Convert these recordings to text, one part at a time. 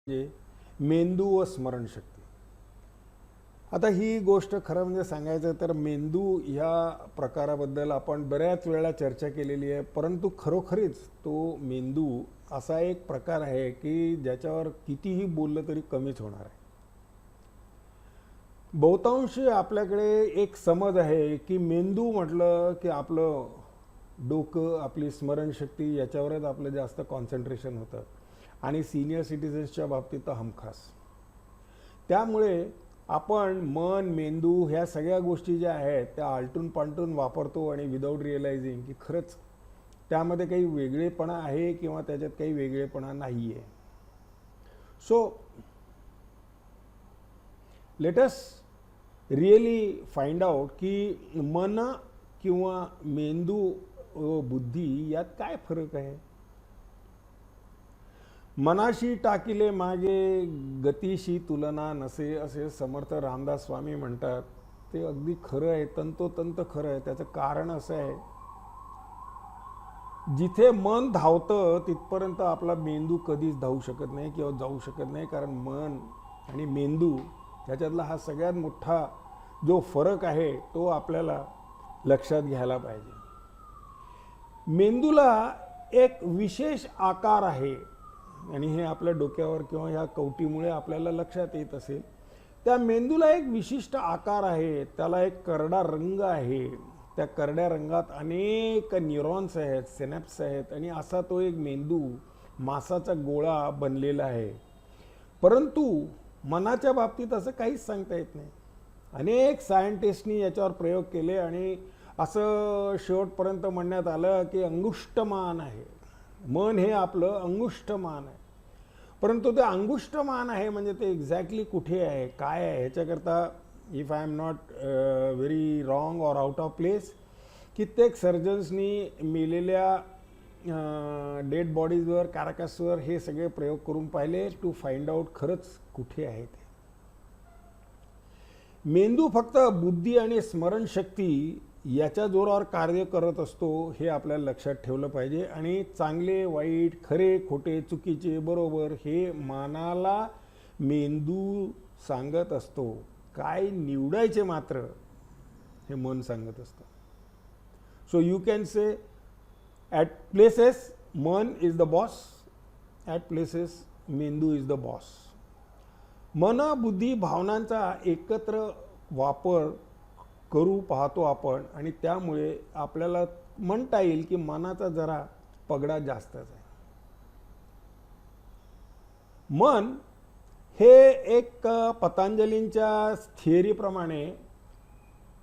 म्हणजे मेंदू व स्मरणशक्ती. आता ही गोष्ट खरं म्हणजे सांगायचं तर मेंदू ह्या प्रकाराबद्दल आपण बऱ्याच वेळा चर्चा केलेली आहे, परंतु खरोखरीच तो मेंदू असा एक प्रकार आहे की ज्याच्यावर कितीही बोललं तरी कमीच होणार आहे. बहुतांशी आपल्याकडे एक समज आहे की मेंदू म्हटलं की आपलं डोकं, आपली स्मरणशक्ती याच्यावरच आपलं जास्त कॉन्सन्ट्रेशन होतं आणि सिनियर सिटिझन्सच्या बाबतीत तर हमखास. त्यामुळे आपण मन, मेंदू ह्या सगळ्या गोष्टी ज्या आहेत त्या आलटून पालटून वापरतो आणि विदाऊट रिअलायझिंग की खरंच त्यामध्ये काही वेगळेपणा आहे किंवा त्याच्यात काही वेगळेपणा नाही आहे. So let us really find out की मन किंवा मेंदू व बुद्धी यात काय फरक आहे. मनाशी टाकिले मागे गतीशी तुलना नसे असे समर्थ रामदास स्वामी म्हणतात. ते अगदी खरं आहे, तंतोतंत खरं आहे. त्याचं कारण असं आहे, जिथे मन धावतं तिथपर्यंत आपला मेंदू कधीच धावू शकत नाही किंवा जाऊ शकत नाही. कारण मन आणि मेंदू ह्याच्यातला हा सगळ्यात मोठा जो फरक आहे तो आपल्याला लक्षात घ्यायला पाहिजे. मेंदूला एक विशेष आकार आहे आणि हे आपल्या डोक्यावर किंवा ह्या कवटीमुळे आपल्याला लक्षात येत असेल. त्या मेंदूला एक विशिष्ट आकार आहे, त्याला एक करडा रंग आहे. त्या करड्या रंगात अनेक न्यूरॉन्स आहेत, सिनॅप्स आहेत आणि असा तो एक मेंदू मांसाचा गोळा बनलेला आहे. परंतु मनाच्या बाबतीत असं काहीच सांगता येत नाही. अनेक सायंटिस्टनी याच्यावर प्रयोग केले आणि असं शेवटपर्यंत म्हणण्यात आलं की अंगुष्ठमान आहे मन, हे आपलं अंगुष्ठमान आहे. परंतु ते अंगुष्ठमान आहे म्हणजे ते एक्झॅक्टली कुठे आहे, काय आहे, ह्याच्याकरता if I am not very wrong or out of place कित्येक सर्जन्सनी मेलेल्या डेड बॉडीजवर, कॅराकसवर हे सगळे प्रयोग करून पाहिले टू फाइंड आउट खरंच कुठे आहे ते. मेंदू फक्त बुद्धी आणि स्मरणशक्ती याच्या जोरावर कार्य करत असतो हे आपल्याला लक्षात ठेवलं पाहिजे. आणि चांगले वाईट, खरे खोटे, चुकीचे बरोबर हे मनाला मेंदू सांगत असतो. काय निवडायचे मात्र हे मन सांगत असतं. So you can say at places mann is the boss, at places mendu is the boss. मन, बुद्धी, भावनांचा एकत्र वापर करू पाहतो आपण आणि त्यामुळे आपल्याला म्हणता येईल की मनाचा जरा पगडा जास्तच आहे. मन हे एक पतंजलींच्या थिअरीप्रमाणे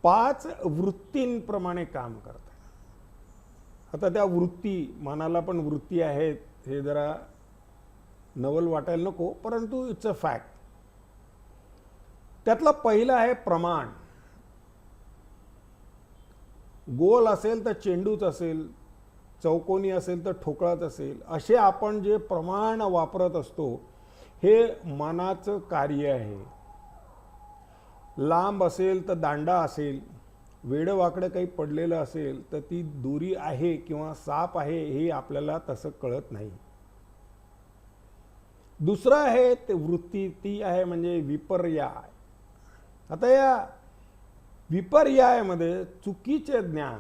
5 वृत्तींप्रमाणे काम करतं. आता त्या वृत्ती, मनाला पण वृत्ती आहेत हे जरा नवल वाटायला नको, परंतु इट्स अ फॅक्ट. त्यातला पहिला आहे प्रमाण. गोल असेल तर चेंडूच असेल, चौकोनी असेल तर ठोकळाच असेल, असे आपण जे प्रमाण वापरत असतो हे मनाचं कार्य आहे. लांब असेल तर दांडा असेल, वेडवाकडं काही पडलेलं असेल तर ती दोरी आहे किंवा साप आहे हे आपल्याला तसं कळत नाही. दुसरं आहे ते वृत्ती, ती आहे म्हणजे विपर्याय. आता या विपर्यायामध्ये चुकीचे ज्ञान,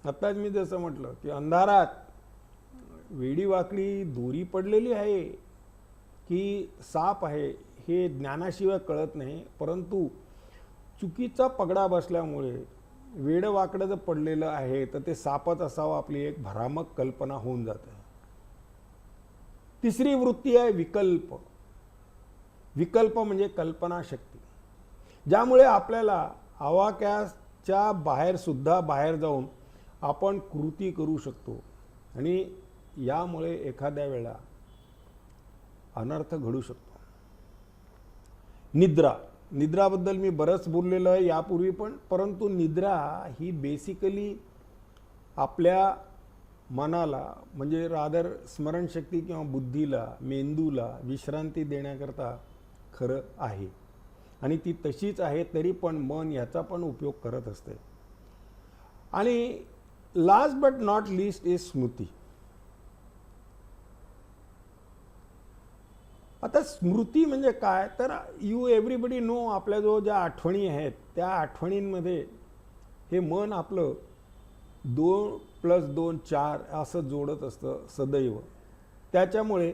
आत्ताच मी जसं म्हटलं की अंधारात वेडीवाकडी दोरी पडलेली आहे की साप आहे हे ज्ञानाशिवाय कळत नाही. परंतु चुकीचा पगडा बसल्यामुळे वेडवाकडं जर पडलेलं आहे तर ते सापच असावं आपली एक भ्रामक कल्पना होऊन जाते. तिसरी वृत्ती आहे विकल्प. विकल्प म्हणजे कल्पनाशक्ती, ज्यामुळे आपल्याला आवाक्याच्या बाहेर जाऊन आपण कृती करू शकतो आणि यामुळे एखाद्या वेळा अनर्थ घडू शकतो. निद्राबद्दल मी बरंच बोललेलं आहे यापूर्वी पण, परंतु निद्रा ही बेसिकली आपल्या मनाला म्हणजे रादर स्मरणशक्ती किंवा बुद्धीला, मेंदूला विश्रांती देण्याकरता खरं आहे आणि ती तशीच आहे. तरी पण मन याचा पण उपयोग करत असते. आणि last but not least is smriti. आता स्मृती म्हणजे काय, तर यू एव्हरीबडी नो, आपल्याजवळ ज्या आठवणी आहेत त्या आठवणींमध्ये हे मन आपलं 2+2 4 असं जोडत असतं सदैव. त्याच्यामुळे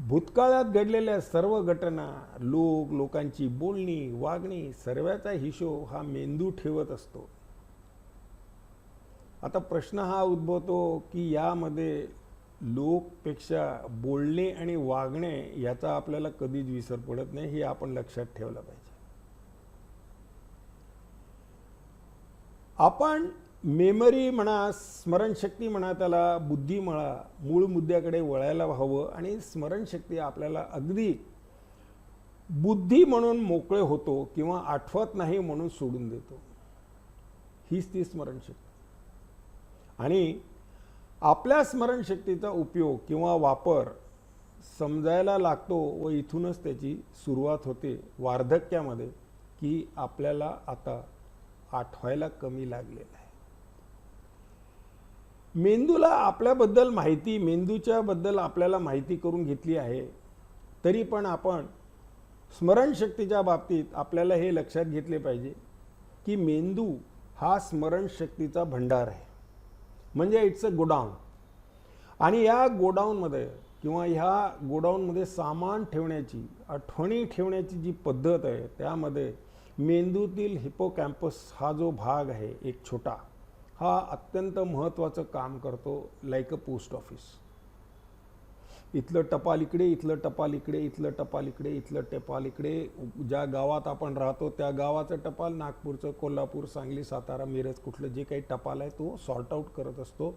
भूतकाळात घडलेल्या सर्व घटना, लोकांची बोलणी, वागणी, सर्वाचा हिशोब हा मेंदू ठेवत असतो. आता प्रश्न हा उद्भवतो की यामध्ये लोकपेक्षा बोलणे आणि वागणे याचा आपल्याला कधीच विसर पडत नाही, हे आपण लक्षात ठेवलं पाहिजे. आपण मेमरी म्हणा, स्मरणशक्ती म्हणा, त्याला बुद्धी म्हणा, मूळ मुद्द्याकडे वळायला हवं. आणि स्मरणशक्ती आपल्याला अगदी बुद्धी म्हणून मोकळे होतो किंवा आठवत नाही म्हणून सोडून देतो, हीच ती स्मरणशक्ती. आणि आपल्या स्मरणशक्तीचा उपयोग किंवा वापर समजायला लागतो व इथूनच त्याची सुरुवात होते वार्धक्यामध्ये, की आपल्याला आता आठवायला कमी लागलेलं आहे. मेंदूला आपल्याबद्दल माहिती, मेंदूच्या बद्दल आपल्याला माहिती करून घेतली आहे, तरी पण आपण स्मरणशक्तीच्या बाबतीत आपल्याला हे लक्षात घेतले पाहिजे की मेंदू हा स्मरणशक्तीचा भंडार आहे, म्हणजे इट्स अ गोडाऊन. आणि या गोडाऊनमध्ये किंवा ह्या गोडाऊनमध्ये सामान ठेवण्याची, आठवणी ठेवण्याची जी पद्धत आहे, त्यामध्ये मेंदूतील हिपोकॅम्पस हा जो भाग आहे एक छोटा, हा अत्यंत महत्त्वाचं काम करतो, लाईक अ पोस्ट ऑफिस. इथलं टपाल इकडे, इथलं टपाल इकडे, इथलं टपाल इकडे, इथलं टपाल इकडे. ज्या गावात आपण राहतो त्या गावाचं टपाल नागपूरचं, कोल्हापूर, सांगली, सातारा, मिरज, कुठलं जे काही टपाल आहे तो सॉर्ट आउट करत असतो.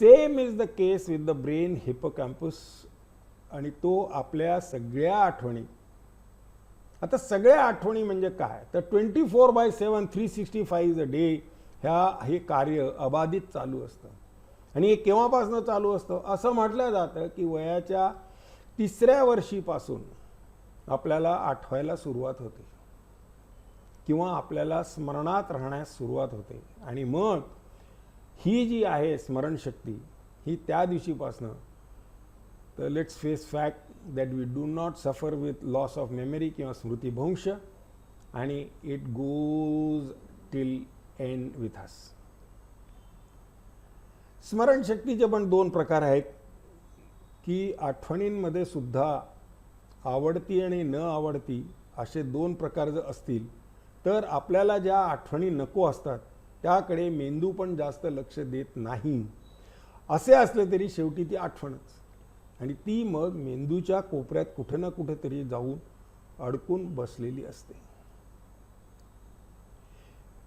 Same is the case with the brain hippocampus. आणि तो आपल्या सगळ्या आठवणी, आता सगळ्या आठवणी म्हणजे काय, तर 24/7 365 अ डे हे कार्य अबाधित चालू असतं. आणि हे केव्हापासून चालू असतं, असं म्हटलं जातं की वयाच्या 3ऱ्या वर्षीपासून आपल्याला आठवायला सुरुवात होते किंवा आपल्याला स्मरणात राहण्यास सुरुवात होते. आणि मग ही जी आहे स्मरणशक्ती, ही त्या दिवशीपासनं, तर let's face fact that we do not suffer with loss of memory किंवा स्मृतिभ्रंश, आणि it goes till end with us. स्मरणशक्तीचे पण 2 प्रकार आहेत, की आठवणींमध्ये सुद्धा आवडती आणि न आवडती असे 2 प्रकार जर असतील, तर आपल्याला ज्या आठवणी नको असतात त्याकडे मेंदू पण जास्त लक्ष देत नाही. असे असले तरी शेवटी ती आठवणच, आणि ती मग मेंदूच्या कोपऱ्यात कुठे ना कुठेतरी जाऊन अडकून बसलेली असते.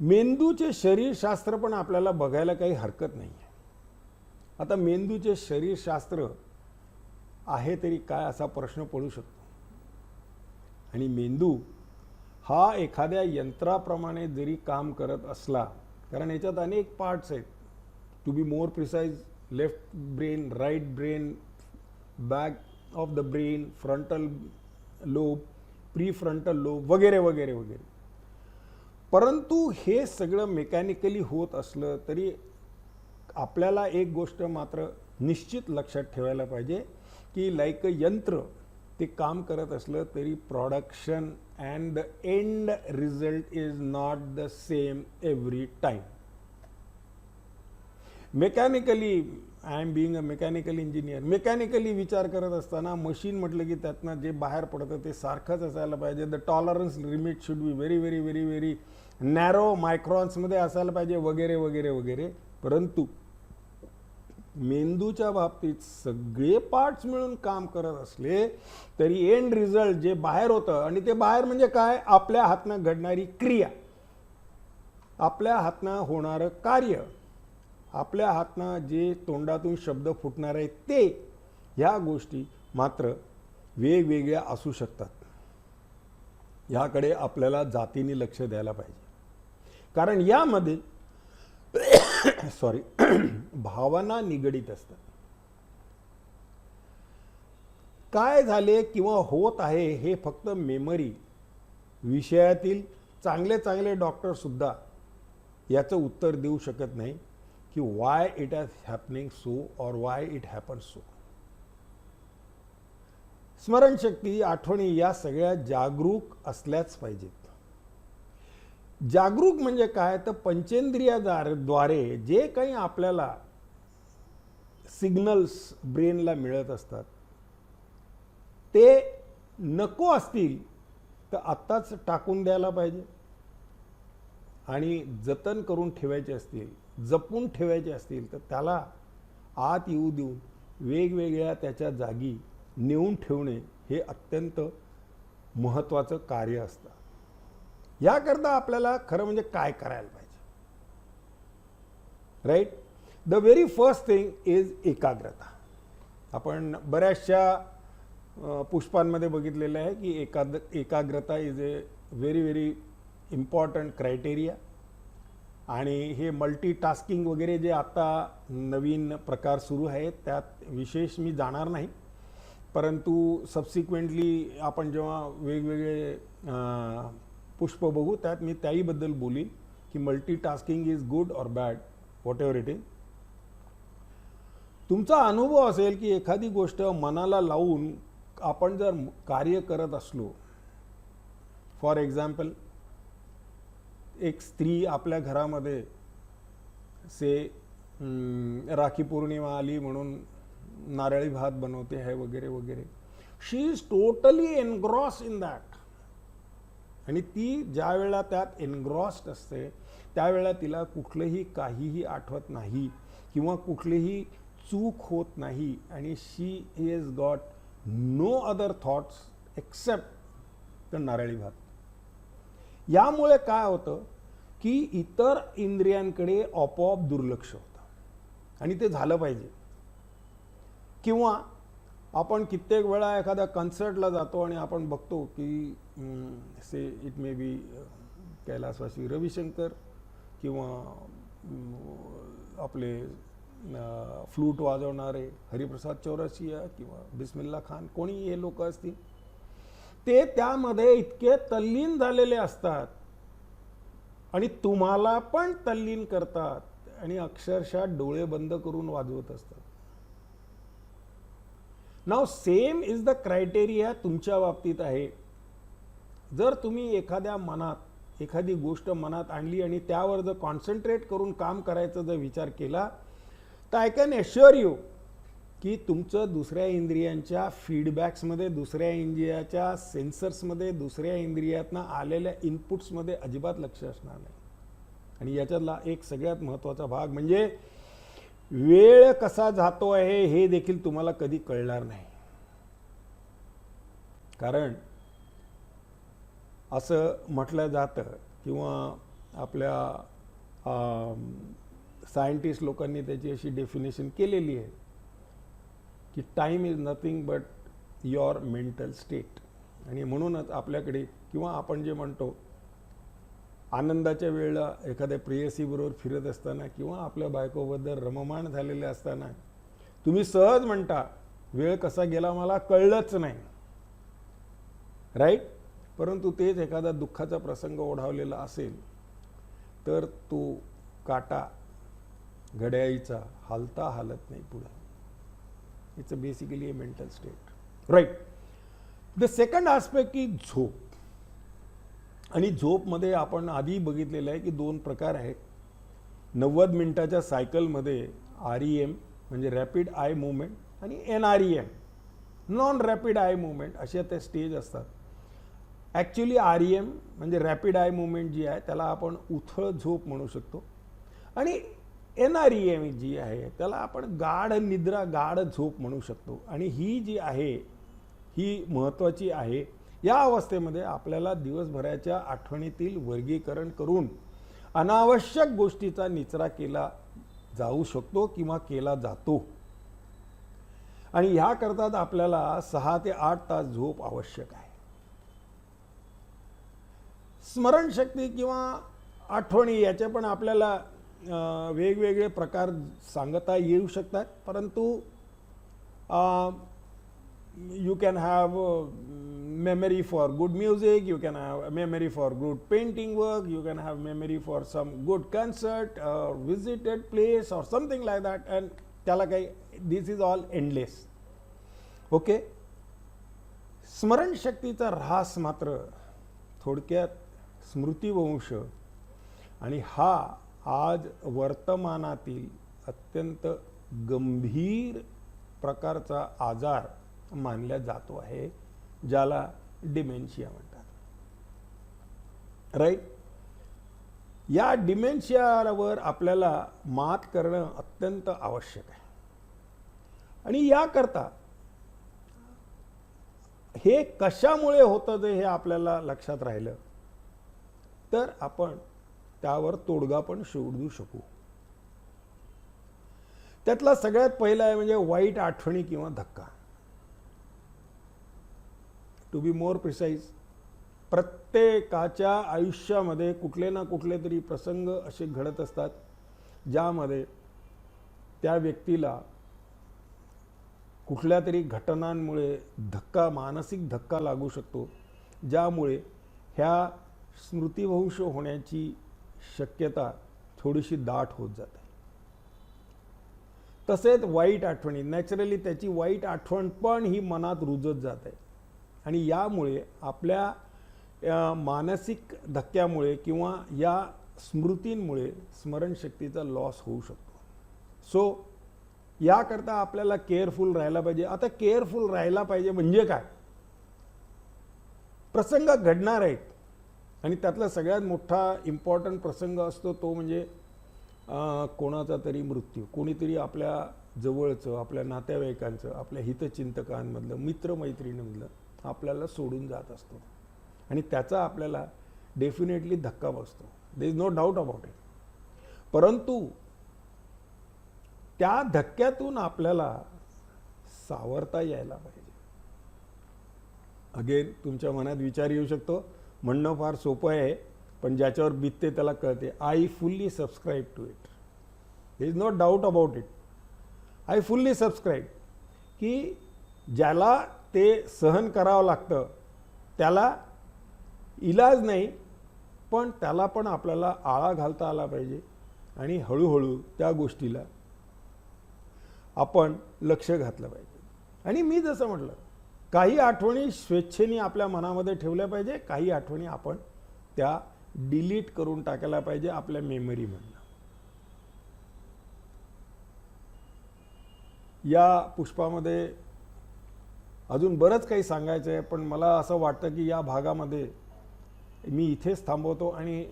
मेंदूचे शरीरशास्त्र पण आपल्याला बघायला काही हरकत नाही. आता मेंदूचे शरीरशास्त्र आहे तरी काय असा प्रश्न पडू शकतो. आणि मेंदू हा एखाद्या यंत्राप्रमाणे जरी काम करत असला, कारण याच्यात अनेक पार्ट्स आहेत, to be more precise, left brain, right brain, back of the brain, frontal lobe, pre frontal lobe वगैरे वगैरे वगैरे. परंतु हे सगळं मेकॅनिकली होत असलं तरी आपल्याला एक गोष्ट मात्र निश्चित लक्षात ठेवायला पाहिजे की लाईक अ यंत्र ते काम करत असलं तरी production and the end result is not the same every time. Mechanically, I am being a mechanical engineer, mechanically विचार करत असताना मशीन म्हटलं की त्यातनं जे बाहेर पडतं ते सारखंच असायला पाहिजे. The tolerance limit should be very very very very narrow, मायक्रॉन्समध्ये असायला पाहिजे वगैरे वगैरे वगैरे. परंतु मेंदूच्या बाबतीत सगळे पार्ट्स मिळून काम करत असले तरी एंड रिझल्ट जे बाहेर होतं, आणि ते बाहेर म्हणजे काय, आपल्या हातनं घडणारी क्रिया, आपल्या हातनं होणारं कार्य, आपल्या हातनं जे तोंडातून शब्द फुटणार आहेत ते, ह्या गोष्टी मात्र वेगवेगळ्या असू शकतात. ह्याकडे आपल्याला जातीने लक्ष द्यायला पाहिजे, कारण यामध्ये भावना निगडीत असतात. काय झाले किंवा होत आहे हे फक्त मेमरी विषयातील चांगले चांगले डॉक्टर सुद्धा याचं उत्तर देऊ शकत नाही की why it is happening so और वाय इट हॅपन सो. स्मरणशक्ती, आठवणी या सगळ्या जागरूक असल्याच पाहिजेत. जागरूक म्हणजे काय, तर पंचेंद्रियाद्वारे जे काही आपल्याला सिग्नल्स ब्रेनला मिळत असतात ते नको असतील तर आत्ताच टाकून द्यायला पाहिजे आणि जतन करून ठेवायचे असतील, जपून ठेवायचे असतील तर त्याला आत येऊ देऊन वेगवेगळ्या त्याच्या जागी नेऊन ठेवणे हे अत्यंत महत्त्वाचं कार्य असतं. याकरता आपल्याला खरं म्हणजे काय करायला पाहिजे, right. The very first thing is एकाग्रता. आपण बऱ्याचशा पुष्पांमध्ये बघितलेलं आहे की एकाग्रता is a very very important criteria. आणि हे मल्टीटास्किंग वगैरे जे आता नवीन प्रकार सुरू आहेत त्यात विशेष मी जाणार नाही, परंतु सबसिक्वेंटली आपण जेव्हा वेगवेगळे पुष्प बघू त्यात मी त्याहीबद्दल बोलीन की multitasking is good or bad, what ever it is. तुमचा अनुभव असेल की एखादी गोष्ट मनाला लावून आपण जर कार्य करत असलो, फॉर एक्झाम्पल एक स्त्री आपल्या घरामध्ये राखी पौर्णिमा आली म्हणून नारळी भात बनवते आहे वगैरे वगैरे. She is totally engross in that. आणि ती ज्या वेळेला त्यात एनग्रॉस्ड असते त्यावेळेला तिला कुठलंही काहीही आठवत नाही किंवा कुठलीही चूक होत नाही आणि she is got no other thoughts except the narali bhaat. यामुळे काय होतं की इतर इंद्रियांकडे आपोआप दुर्लक्ष होतं आणि ते झालं पाहिजे. किंवा आपण कित्येक वेळा एखाद्या कन्सर्टला जातो आणि आपण बघतो की से इट मे बी कैलासवासी रविशंकर किंवा आपले फ्लूट वाजवणारे हरिप्रसाद चौरसिया किंवा बिस्मिल्ला खान, कोणी हे लोक असतील, ते त्यामध्ये इतके तल्लीन झालेले असतात आणि तुम्हाला पण तल्लीन करतात आणि अक्षरशः डोळे बंद करून वाजवत असतात. नाव सेम इज द क्रायटेरिया तुमच्या बाबतीत आहे. जर तुम्ही एखादी गोष्ट मनात आणली आणि त्यावर जर कॉन्सन्ट्रेट करून काम करायचा जर विचार केला तर आय कॅन एश्युअर यू की तुमचं दुसऱ्या इंद्रियांच्या फीडबॅक्समध्ये, दुसऱ्या इंद्रियाच्या सेन्सर्समध्ये, दुसऱ्या इंद्रियातनं आलेल्या इनपुट्समध्ये अजिबात लक्ष असणार नाही. आणि याच्यातला एक सगळ्यात महत्त्वाचा भाग म्हणजे वेळ कसा जातो आहे हे देखील तुम्हाला कधी कळणार नाही. कारण असं म्हटलं जातं किंवा आपल्या सायंटिस्ट लोकांनी त्याची अशी डेफिनेशन केलेली आहे की time is nothing but your mental state. आणि म्हणूनच आपल्याकडे किंवा आपण जे म्हणतो आनंदाच्या वेळेला एखाद्या प्रेयसीबरोबर फिरत असताना किंवा आपल्या बायकोबद्दल रममाण झालेले असताना तुम्ही सहज म्हणता वेळ कसा गेला मला कळलंच नाही, राईट. परंतु तेच एखादा दुःखाचा प्रसंग ओढावलेला असेल तर तो काटा घड्याळीचा हालता हालत नाही पुढे. It's a basically a mental state, right. The second aspect is झोप. आणि झोपमध्ये आपण आधी बघितलेलं आहे की दोन प्रकार आहेत. 90 मिनिटाच्या सायकलमध्ये REM म्हणजे रॅपिड आय मूवमेंट आणि NREM non rapid I movement असे ते स्टेज असतात. ॲक्च्युली REM म्हणजे रॅपिड आय मूवमेंट जी आहे त्याला आपण उथळ झोप म्हणू शकतो आणि NREM जी आहे त्याला आपण गाढ निद्रा, गाढ झोप म्हणू शकतो. आणि ही जी आहे ही महत्त्वाची आहे. या अवस्थेमध्ये आपल्याला दिवसभराच्या आठवणीतील वर्गीकरण करून अनावश्यक गोष्टीचा निचरा केला जाऊ शकतो किंवा केला जातो. आणि ह्याकरता आपल्याला 6 ते 8 तास झोप आवश्यक आहे. स्मरणशक्ती किंवा आठवणी याचे पण आपल्याला वेगवेगळे प्रकार सांगता येऊ शकतात. परंतु you can have memory for good music, you can have memory for good painting work, you can have memory for some good concert or visited place or something like that, and त्याला काही this is all endless. Okay, स्मरणशक्तीचा ऱ्हास मात्र थोडक्यात स्मृतिवंश आणि हा आज वर्तमानातील अत्यंत गंभीर प्रकारचा आजार मानला जातो आहे, ज्याला डिमेन्शिया म्हणतात. राईट. या डिमेन्शियावर आपल्याला मात करणं अत्यंत आवश्यक आहे. आणि याकरता हे कशामुळे होतं ते हे आपल्याला लक्षात राहिलं तर आपण त्यावर तोडगा पण शोधू शकू. त्यातला सगळ्यात पहिला आहे म्हणजे वाईट आठवणी किंवा धक्का. टू बी मोर प्रिसाइज, प्रत्येकाच्या आयुष्यामध्ये कुठले ना कुठले तरी प्रसंग असे घडत असतात ज्यामध्ये त्या व्यक्तीला कुठल्या तरी घटनांमुळे धक्का, मानसिक धक्का लागू शकतो, ज्यामुळे ह्या स्मृतिभ्रंश होण्याची शक्यता थोडीशी दाट होत जाते. तसेच वाईट आठवणी, नॅचरली त्याची वाईट आठवण पण ही मनात रुजत जाते आणि यामुळे आपल्या मानसिक धक्क्यामुळे किंवा या स्मृतींमुळे स्मरणशक्तीचा लॉस होऊ शकतो. सो याकरता आपल्याला केअरफुल राहायला पाहिजे. आता केअरफुल राहायला पाहिजे म्हणजे काय? प्रसंग घडणार आहेत आणि त्यातला सगळ्यात मोठा इम्पॉर्टंट प्रसंग असतो तो म्हणजे कोणाचा तरी मृत्यू. कोणीतरी आपल्या जवळचं, आपल्या नातेवाईकांचं, आपल्या हितचिंतकांमधलं, मित्रमैत्रिणीमधलं आपल्याला सोडून जात असतो आणि त्याचा आपल्याला डेफिनेटली धक्का बसतो. There is no doubt about it. परंतु त्या धक्क्यातून आपल्याला सावरता यायला पाहिजे. अगेन तुमच्या मनात विचार येऊ शकतो, म्हणणं फार सोपं आहे पण ज्याच्यावर बीतते त्याला कळते. I fully subscribe to it. There is no doubt about it. I fully subscribe की ज्याला ते सहन करावं लागतं त्याला इलाज नाही, पण त्याला पण आपल्याला आळा घालता आला पाहिजे आणि हळूहळू त्या गोष्टीला आपण लक्ष घातलं पाहिजे. आणि मी जसं म्हटलं, काही आठवणी स्वेच्छेने आपल्या मनामध्ये ठेवल्या पाहिजे, काही आठवणी आपण त्या डिलीट करून टाकायला पाहिजे आपल्या मेमरीमधनं. या पुष्पामध्ये अजून बरंच काही सांगायचं आहे, पण मला असं वाटतं की या भागामध्ये मी इथेच थांबवतो आणि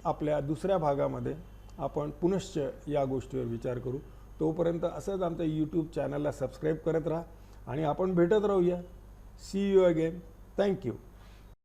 आपल्या दुसऱ्या भागामध्ये आपण पुनश्च या गोष्टीवर विचार करू. तोपर्यंत असंच आमच्या यूट्यूब चॅनलला सबस्क्राईब करत राहा आणि आपण भेटत राहूया. See you again. थँक्यू.